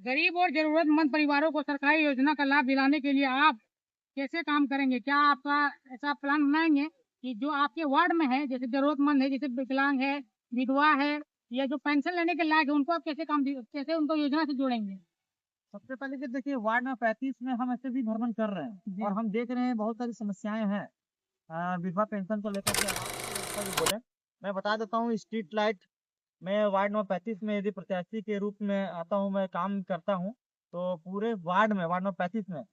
गरीब और जरूरतमंद परिवारों को सरकारी योजना का लाभ दिलाने के लिए आप कैसे काम करेंगे? क्या आपका ऐसा प्लान बनाएंगे कि जो आपके वार्ड में है, जैसे जरूरतमंद है, जैसे विकलांग है, विधवा है, या जो पेंशन लेने के लायक है, उनको आप कैसे उनको योजना से जोड़ेंगे? सबसे पहले कि देखिए वार्ड में 35 में हम ऐसे भी भ्रमण कर रहे हैं और हम देख रहे हैं बहुत सारी समस्याएं हैं। विधवा पेंशन को लेकर के आप भी बोले, मैं बता देता हूँ स्ट्रीट लाइट। मैं वार्ड नंबर 35 में यदि प्रत्याशी के रूप में आता हूँ, मैं काम करता हूँ, तो पूरे वार्ड नंबर 35 में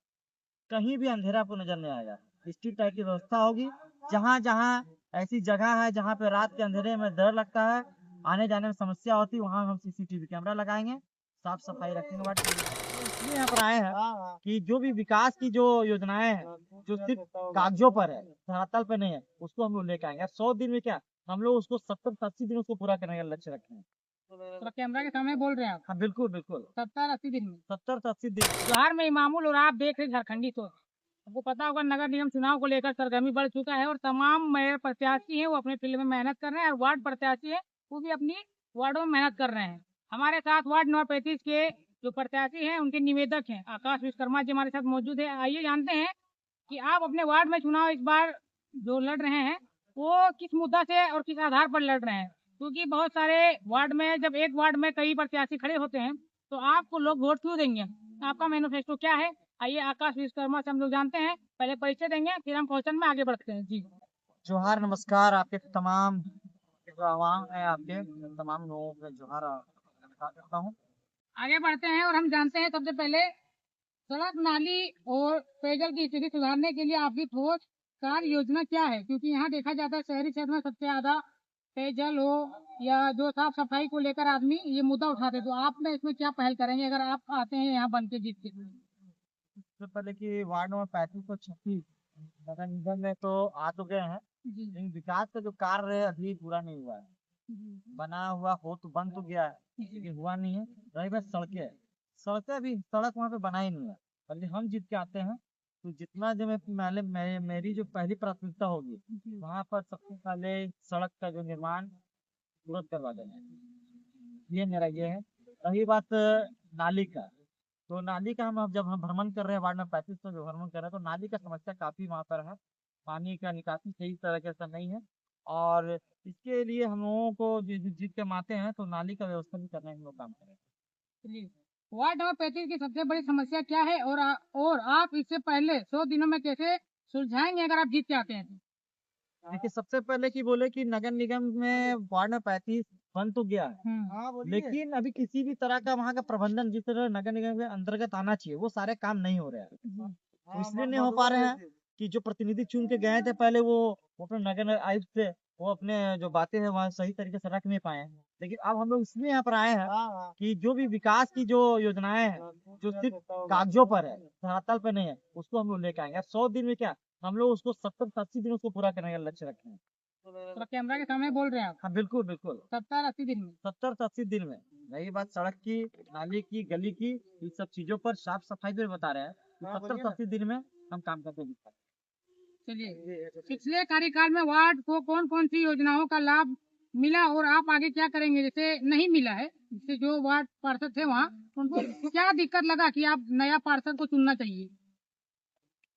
कहीं भी अंधेरा आपको नजर नहीं आएगा। स्ट्रीट लाइट की व्यवस्था होगी। जहाँ जहाँ ऐसी जगह है जहाँ पे रात के अंधेरे में डर लगता है, आने जाने में समस्या होती है, वहाँ हम सीसीटीवी कैमरा लगाएंगे, साफ सफाई रखेंगे वार्ड की। तो इसलिए यहाँ पर आए हैं कि जो भी विकास की जो योजनाएं हैं, जो सिर्फ कागजों पर है, धरातल पे नहीं है, उसको हम लोग लेके आएंगे। 100 दिन में क्या, हम लोग उसको 70 से 80 दिन उसको पूरा करने का लक्ष्य रखे हैं। तो कैमरा के सामने बोल रहे हैं आप? हाँ बिल्कुल बिल्कुल। 70-80 दिन में? 70 से 80 दिन। बिहार में मामूल और आप देख रहे झारखंडी सोच। आपको पता होगा नगर निगम चुनाव को लेकर सरगर्मी बढ़ चुका है और तमाम मेयर प्रत्याशी हैं वो अपने फील्ड में मेहनत कर रहे हैं और वार्ड प्रत्याशी है वो भी अपनी वार्डों में मेहनत कर रहे हैं। हमारे साथ वार्ड नंबर 35 के जो प्रत्याशी हैं उनके निवेदक हैं आकाश विश्वकर्मा जी हमारे साथ मौजूद है। आइए जानते हैं कि आप अपने वार्ड में चुनाव इस बार जो लड़ रहे हैं वो किस मुद्दा से और किस आधार पर लड़ रहे हैं, क्योंकि बहुत सारे वार्ड में जब एक वार्ड में कई प्रत्याशी खड़े होते हैं तो आपको लोग वोट क्यों देंगे? आपका मैनिफेस्टो क्या है? आइए आकाश विश्वकर्मा से हम लोग जानते हैं, पहले परिचय देंगे फिर हम क्वेश्चन में आगे बढ़ते हैं जी। जोहार नमस्कार आपके तमाम जो आवाम है, आपके तमाम लोगों के जोहार नमस्कार करता हूँ। आगे बढ़ते हैं और हम जानते हैं सबसे पहले सड़क नाली और पेयजल की स्थिति सुधारने के लिए आपकी ठोस कार्य योजना क्या है, क्योंकि यहाँ देखा जाता है शहरी क्षेत्र में सबसे ज्यादा पेयजल हो या जो साफ सफाई को लेकर आदमी ये मुद्दा उठाते हैं, तो आप में इसमें क्या पहल करेंगे अगर आप आते हैं यहाँ बन के जीत के? सबसे पहले कि वार्ड नंबर 35 और 36 नगर निगम में तो आ तो गए हैं, जी लेकिन विकास का जो कार्य है अभी पूरा नहीं हुआ है। जी बना हुआ हो तो बन तो गया है, लेकिन हुआ नहीं है। रही बात सड़कें, सड़कें भी सड़क वहाँ पे बना ही नहीं है। पहले हम जीत के आते हैं तो जितना जो मेरी जो पहली प्राथमिकता होगी, वहाँ पर सबसे पहले सड़क का जो निर्माण तुरंत करवा देना है। ये मेरा ये है। रही बात नाली का, तो नाली का हम अब जब हम भ्रमण कर रहे हैं वार्ड नंबर 35 में जो भ्रमण कर रहे हैं, तो नाली का समस्या काफी वहाँ पर है। पानी का निकासी सही तरीके से नहीं है और इसके लिए हम लोगों को जीत के माते हैं तो नाली का व्यवस्था भी करने हम लोग काम करें। चलिए, वार्ड नंबर 35 की सबसे बड़ी समस्या क्या है और आप इससे पहले 100 दिनों में कैसे सुलझाएंगे अगर आप जीत के आते हैं तो? देखिए सबसे पहले की बोले कि नगर निगम में वार्ड नंबर 35 बन तो गया है, लेकिन अभी किसी भी तरह का वहाँ का प्रबंधन जिस तरह नगर निगम के अंतर्गत आना चाहिए वो सारे काम नहीं हो रहे हैं। तो इसलिए नहीं हो पा रहे हैं कि जो प्रतिनिधि चुन के गए थे पहले वो अपने नगर आयुक्त से वो अपने जो बातें हैं वहाँ सही तरीके से रख नहीं पाए हैं। लेकिन अब हम लोग इसलिए यहाँ पर आए हैं कि जो भी विकास की जो योजनाएं हैं, जो सिर्फ कागजों पर है, धरातल पे नहीं है, उसको हम लोग लेकर आएंगे। 100 दिन में क्या, हम लोग उसको 70 से 80 दिन उसको पूरा करने का लक्ष्य रखे हैं। तो कैमरा के सामने बोल रहे हैं आप? हाँ बिल्कुल बिल्कुल। 70-80 दिन में? 70 से 80 दिन में। रही बात सड़क की, नाली की, गली की, इन सब चीजों पर साफ सफाई पे बता रहे हैं, 70 से 80 दिन में हम काम करके दिखा। चलिए, पिछले कार्यकाल में वार्ड को कौन कौन सी योजनाओं का लाभ मिला और आप आगे क्या करेंगे जैसे नहीं मिला है, जिससे जो वार्ड पार्षद थे वहाँ उनको क्या दिक्कत लगा कि आप नया पार्षद को चुनना चाहिए?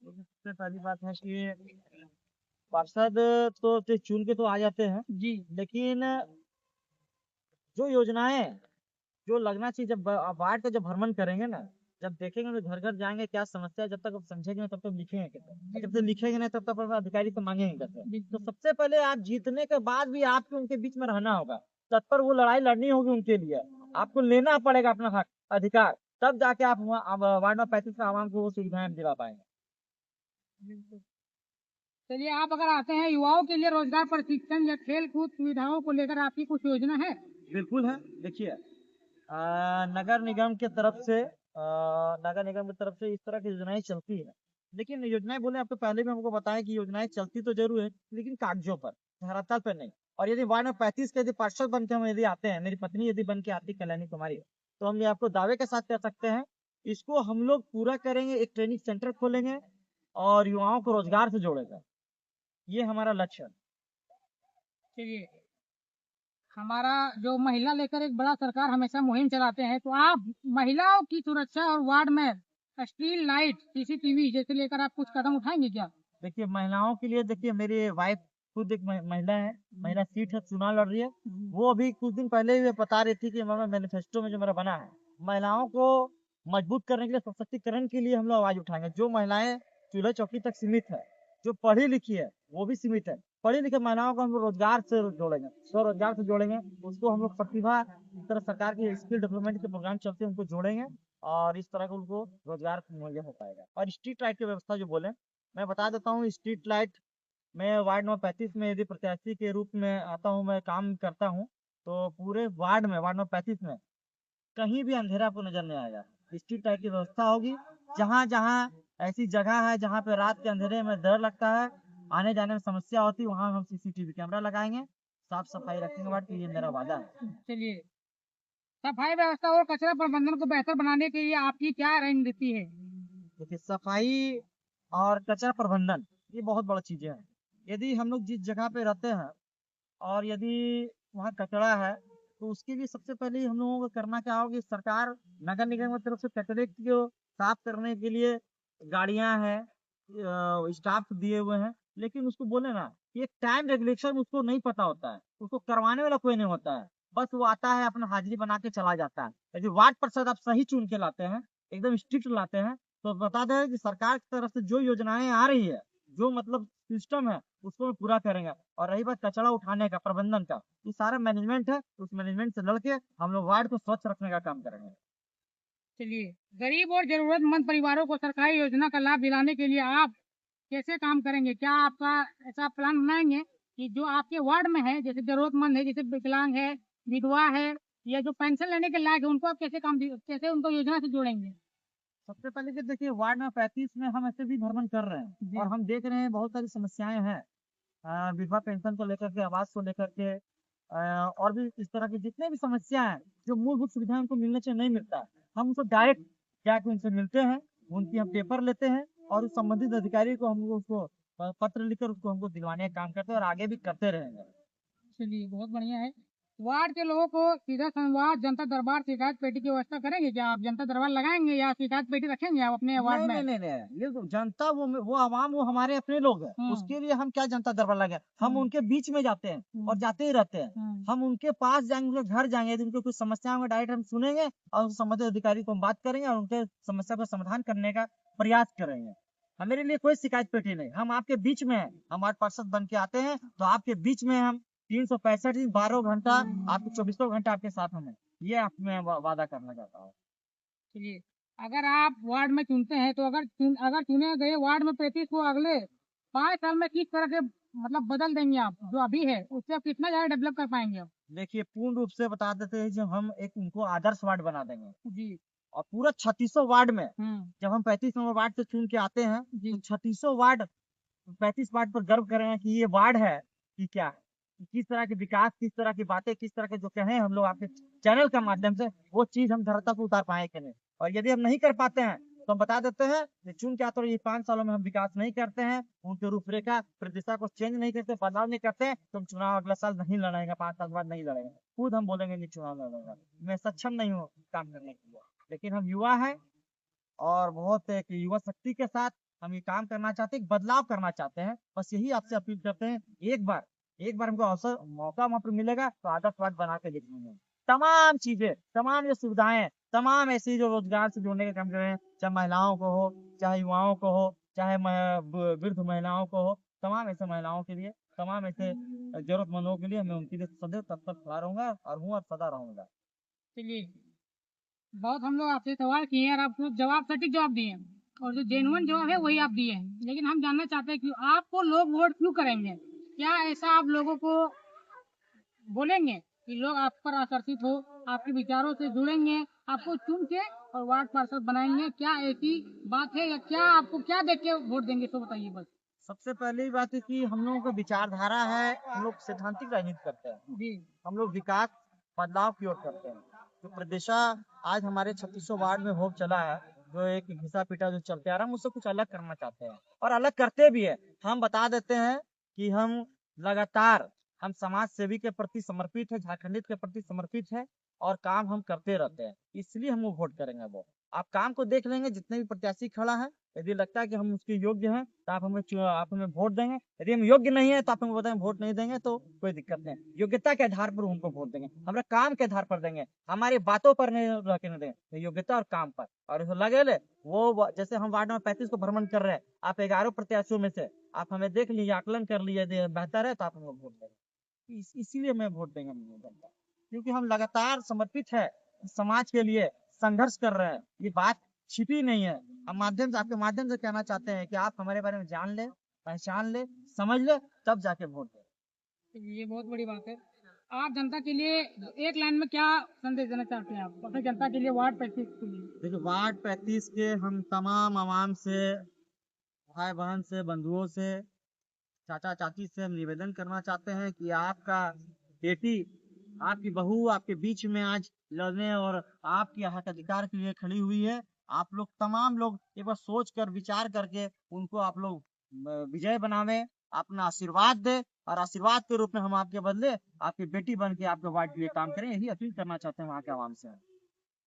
सबसे पहली बात है कि पार्षद तो चुन के तो आ जाते हैं जी। लेकिन जो योजनाएं जो लगना चाहिए, जब वार्ड का जब भ्रमण करेंगे ना, जब देखेंगे तो घर घर जाएंगे क्या समस्या है, जब तक समझेंगे नहीं तब तक लिखेंगे कैसे, जब तक लिखेंगे नहीं तब तक अधिकारी से मांगेंगे कैसे। तो सबसे पहले आप जीतने के बाद भी आपको उनके बीच में रहना होगा, तत्पर वो लड़ाई लड़नी होगी उनके लिए, आपको लेना पड़ेगा अपना हक अधिकार, तब जाके आप वार्ड नंबर 35 का आवाम को वो सुविधाएं दिला पाएंगे। चलिए, आप अगर आते हैं युवाओं के लिए रोजगार प्रशिक्षण या खेल कूद सुविधाओं को लेकर आपकी कुछ योजना है? बिल्कुल है। देखिए नगर निगम के तरफ से नगर निगम की तरफ से इस तरह की योजनाएं चलती है, लेकिन योजनाएं बोले आपको पहले भी हमको बताया कि योजनाएं चलती तो जरूर है लेकिन कागजों पर, धरातल पर नहीं। और यदि वार्ड नंबर 35 के यदि पार्षद बन के हम यदि आते हैं, मेरी पत्नी यदि बन के आती कल्याणी कुमारी, तो हम ये आपको दावे के साथ कह सकते हैं इसको हम लोग पूरा करेंगे, एक ट्रेनिंग सेंटर खोलेंगे और युवाओं को रोजगार से जोड़ेगा। ये हमारा लक्ष्य है। चलिए, हमारा जो महिला लेकर एक बड़ा सरकार हमेशा मुहिम चलाते हैं, तो आप महिलाओं की सुरक्षा और वार्ड में स्ट्रीट लाइट, सीसीटीवी जैसे लेकर आप कुछ कदम उठाएंगे क्या? देखिए महिलाओं के लिए, देखिए मेरी वाइफ खुद एक महिला है, महिला सीट है, चुनाव लड़ रही है। वो अभी कुछ दिन पहले ही बता रही थी कि मैनिफेस्टो में जो मेरा बना है, महिलाओं को मजबूत करने के लिए, सशक्तिकरण के लिए हम लोग आवाज उठाएंगे। जो महिलाएं चूल्हे चौकी तक सीमित है, जो पढ़ी लिखी है वो भी सीमित है, पढ़ी लिखी महिलाओं को हम लोग रोजगार से जोड़ेंगे, स्वरोजगार से जोड़ेंगे। उसको हम लोग प्रतिभा, इस तरह सरकार के स्किल डेवलपमेंट के प्रोग्राम चलते हैं, उनको जोड़ेंगे और इस तरह का उनको रोजगार मुहैया हो पाएगा। और स्ट्रीट लाइट की व्यवस्था जो बोले, मैं बता देता हूँ। स्ट्रीट लाइट, मैं वार्ड नंबर 35 में यदि प्रत्याशी के रूप में आता हूँ, मैं काम करता हूँ, तो पूरे वार्ड में, वार्ड नंबर 35 में कहीं भी अंधेरा आपको नजर नहीं आएगा। स्ट्रीट लाइट की व्यवस्था होगी। जहाँ जहाँ ऐसी जगह है जहाँ पे रात के अंधेरे में डर लगता है, आने जाने में समस्या होती है, वहाँ हम सीसीटीवी कैमरा लगाएंगे, साफ सफाई रखेंगे वार्ड की, ये मेरा वादा है। चलिए, सफाई व्यवस्था और कचरा प्रबंधन को बेहतर बनाने के लिए आपकी क्या रणनीति है? देखिए सफाई और कचरा प्रबंधन ये बहुत बड़ी चीजें हैं। यदि हम लोग जिस जगह पे रहते हैं और यदि वहाँ कचरा है, तो उसके लिए सबसे पहले हम लोगों को करना क्या होगा कि सरकार, नगर निगम की तरफ से कचरे को साफ करने के लिए गाड़ियां हैं, स्टाफ दिए हुए हैं, लेकिन उसको बोले ना कि एक टाइम रेगुलेशन उसको नहीं पता होता है, उसको करवाने वाला कोई नहीं होता है। बस वो आता है, अपना हाजिरी बना के चला जाता है। यदि वार्ड पार्षद आप सही चुन के लाते हैं, एकदम स्ट्रिक्ट लाते हैं, तो बता दें कि सरकार की तरफ से जो योजनाएं आ रही है, जो मतलब सिस्टम है, उसको हम पूरा करेंगे। और रही बात कचरा उठाने का, प्रबंधन का, ये सारा मैनेजमेंट है, उस मैनेजमेंट से लड़के हम लोग वार्ड को स्वच्छ रखने का काम करेंगे। चलिए, गरीब और जरूरतमंद परिवारों को सरकारी योजना का लाभ दिलाने के लिए आप कैसे काम करेंगे? क्या आपका ऐसा प्लान बनाएंगे कि जो आपके वार्ड में है, जैसे जरूरतमंद है, जैसे विकलांग है, विधवा है, या जो पेंशन लेने के लायक है, उनको आप कैसे उनको योजना से जोड़ेंगे? सबसे पहले कि देखिए वार्ड नंबर 35 में हम ऐसे भी भ्रमण कर रहे हैं और हम देख रहे हैं बहुत सारी समस्याएं हैं, विधवा पेंशन को लेकर के, आवास को लेकर के, और भी इस तरह की जितने भी समस्या हैं, जो मूलभूत सुविधाएं उनको मिलने चाहिए नहीं मिलता है, हम उनको डायरेक्ट जाके उनसे मिलते हैं, उनकी हम पेपर लेते हैं और उस संबंधित अधिकारी को हम उसको पत्र लिखकर उसको हमको दिलवाने का काम करते हैं और आगे भी करते रहेंगे। चलिए, बहुत बढ़िया है। वार्ड के लोगों को सीधा संवाद, जनता दरबार, शिकायत पेटी की व्यवस्था करेंगे क्या? आप जनता दरबार लगाएंगे या शिकायत पेटी रखेंगे आप अपने वार्ड नहीं में? नहीं नहीं नहीं, ये तो जनता, वो आवाम, वो हमारे अपने लोग हैं, उसके लिए हम क्या जनता दरबार लगे, हम उनके बीच में जाते हैं और जाते ही रहते हैं। हम उनके पास जाएंगे, उनके घर जाएंगे, तो उनकी कुछ समस्या होंगे, डायरेक्ट हम सुनेंगे और संबंधित अधिकारी को हम बात करेंगे और उनके समस्या का समाधान करने का प्रयास करेंगे। हमारे लिए कोई शिकायत पेटी नहीं, हम आपके बीच में हैं, हम वार्ड पार्षद बन के आते हैं तो आपके बीच में हम 365 दिन 12 घंटा, आपके 24 घंटा आपके साथ में, ये आप मैं वादा करना चाहता हूँ। चलिए, अगर आप वार्ड में चुनते हैं, तो अगर चुने गए वार्ड में 35 को अगले 5 साल में किस तरह के मतलब बदल देंगे आप, जो अभी है उससे आप कितना ज्यादा डेवलप कर पाएंगे आप? देखिए पूर्ण रूप से बता देते हैं, जब हम एक उनको आदर्श वार्ड बना देंगे जी। और पूरा 3600 वार्ड में, जब हम 35 नंबर वार्ड से चुन के आते हैं, तो 3600 वार्ड, 35 वार्ड पर गर्व करेंगे कि ये वार्ड है कि क्या है, कि किस तरह के विकास, किस तरह की बातें, किस तरह के जो कहें हम लोग आपके चैनल के माध्यम से वो चीज हम धरता पर उतार पाए कि नहीं। और यदि हम नहीं कर पाते हैं तो हम बता देते हैं कि चुन के आते हैं, ये 5 सालों में हम विकास नहीं करते हैं, उनके रूपरेखा प्रतिष्ठा को चेंज नहीं करते, बदलाव नहीं करते हैं, तो हम चुनाव अगला साल नहीं लड़ेंगे, 5 साल बाद नहीं लड़ेंगे, खुद हम बोलेंगे नहीं चुनाव लड़ेंगे। मैं सक्षम नहीं हूँ काम करने के लिए, लेकिन हम युवा हैं और बहुत एक युवा शक्ति के साथ हम ये काम करना चाहते हैं, बदलाव करना चाहते हैं। बस यही आपसे अपील करते हैं, एक बार हमको अवसर, मौका वहां पर मिलेगा तो आदर्शवाद बना के दिखाएंगे। तमाम चीजें, तमाम जो सुविधाएं, तमाम ऐसी जो रोजगार से जोड़ने का काम कर रहे हैं, चाहे महिलाओं को हो, चाहे युवाओं को हो, चाहे वृद्ध महिलाओं को हो, तमाम ऐसे महिलाओं के लिए, तमाम ऐसे जरूरतमंदों के लिए मैं उनके लिए सदैव तत्पर खड़ा रहूंगा और हूँ और सदा रहूंगा। चलिए, बहुत हम लोग आपसे सवाल किए हैं और आपको जवाब, सटीक जवाब दिए हैं, और जो जेन्युइन जवाब है वही आप दिए हैं, लेकिन हम जानना चाहते हैं कि आपको लोग वोट क्यों करेंगे? क्या ऐसा आप लोगों को बोलेंगे कि लोग आप पर आकर्षित हो, आपके विचारों से जुड़ेंगे, आपको चुन के और वार्ड पार्षद बनाएंगे? क्या ऐसी बात है, या क्या आपको क्या देख के वोट देंगे, तो बताइए बस। सबसे पहली बात है कि हम लोगों का विचारधारा है, हम लोग सैद्धांतिक राजनीति करते हैं जी। हम लोग विकास, बदलाव की ओर करते हैं। जो प्रदेशा आज हमारे 3600 वार्ड में होप चला है, जो एक घिसा पीटा जो चलते आ रहा है, हम उससे कुछ अलग करना चाहते हैं और अलग करते भी है। हम बता देते हैं कि हम लगातार हम समाज सेवी के प्रति समर्पित है, झारखंडित के प्रति समर्पित है और काम हम करते रहते हैं, इसलिए हम वो वोट करेंगे। वो आप काम को देख लेंगे, जितने भी प्रत्याशी खड़ा है, यदि लगता है कि हम उसके योग्य हैं तो आप हमें वोट देंगे। यदि हम योग्य नहीं है तो आप हमें बताएं वोट नहीं देंगे तो कोई दिक्कत नहीं। योग्यता के आधार पर उनको वोट देंगे, हमारे काम के आधार पर देंगे, हमारी बातों पर नहीं रह के नहीं देंगे, तो योग्यता और काम पर। और उसको लगे ले जैसे हम वार्ड नंबर 35 को भ्रमण कर रहे हैं, आप 11 प्रत्याशियों में से आप हमें देख लीजिए, आकलन कर लीजिए, बेहतर है तो आप हमें वोट देंगे। इसीलिए मैं वोट देंगे जनता, क्योंकि हम लगातार समर्पित है समाज के लिए, संघर्ष कर रहे हैं। ये बात छिपी नहीं है। हम माध्यम से, आपके माध्यम से कहना चाहते हैं कि आप हमारे बारे में जान ले, पहचान ले, समझ ले, तब जाके वोट दें। ये बहुत बड़ी बात है। आप जनता के लिए एक लाइन में क्या संदेश देना चाहते हैं? आप अपने जनता के लिए वार्ड 35 के लिए। देखिए, वार्ड 35 के हम तमाम आवाम से, भाई बहन से, बंधुओं से, चाचा चाची से हम निवेदन करना चाहते हैं कि आपका बेटी, आपकी बहू आपके बीच में आज लड़ने और आपके हक अधिकार के लिए खड़ी हुई है। आप लोग तमाम लोग एक बार सोच कर विचार करके उनको आप लोग विजय बनावे, अपना आशीर्वाद दे, और आशीर्वाद के रूप में हम आपके बदले आपकी बेटी बन के आपके वार्ड के लिए काम करें, यही अपील करना चाहते हैं वहाँ के आवाम से।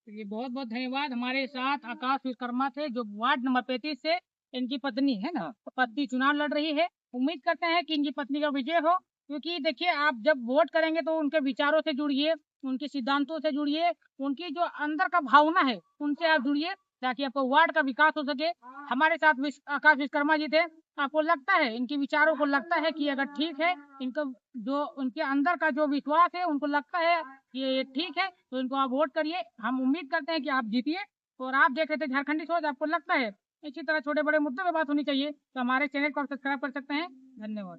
ये बहुत बहुत धन्यवाद। हमारे साथ आकाश विश्वकर्मा थे, जो वार्ड नंबर 35 से, इनकी पत्नी है ना, पत्नी चुनाव लड़ रही है। उम्मीद करते हैं कि इनकी पत्नी का विजय हो, क्योंकि देखिए, आप जब वोट करेंगे तो उनके विचारों से जुड़िए, उनके सिद्धांतों से जुड़िए, उनकी जो अंदर का भावना है उनसे आप जुड़िए, ताकि आपको वार्ड का विकास हो सके। हमारे साथ आकाश विश्वकर्मा जी थे। आपको लगता है, इनके विचारों को लगता है कि अगर ठीक है, इनको जो उनके अंदर का जो विश्वास है, उनको लगता है कि ये ठीक है, तो इनको आप वोट करिए। हम उम्मीद करते हैं कि आप जीतिए। और आप देख रहे थे झारखंडी सोच, आपको लगता है इसी तरह छोटे बड़े मुद्दों पर बात होनी चाहिए, तो हमारे चैनल को आप सब्सक्राइब कर सकते हैं। धन्यवाद।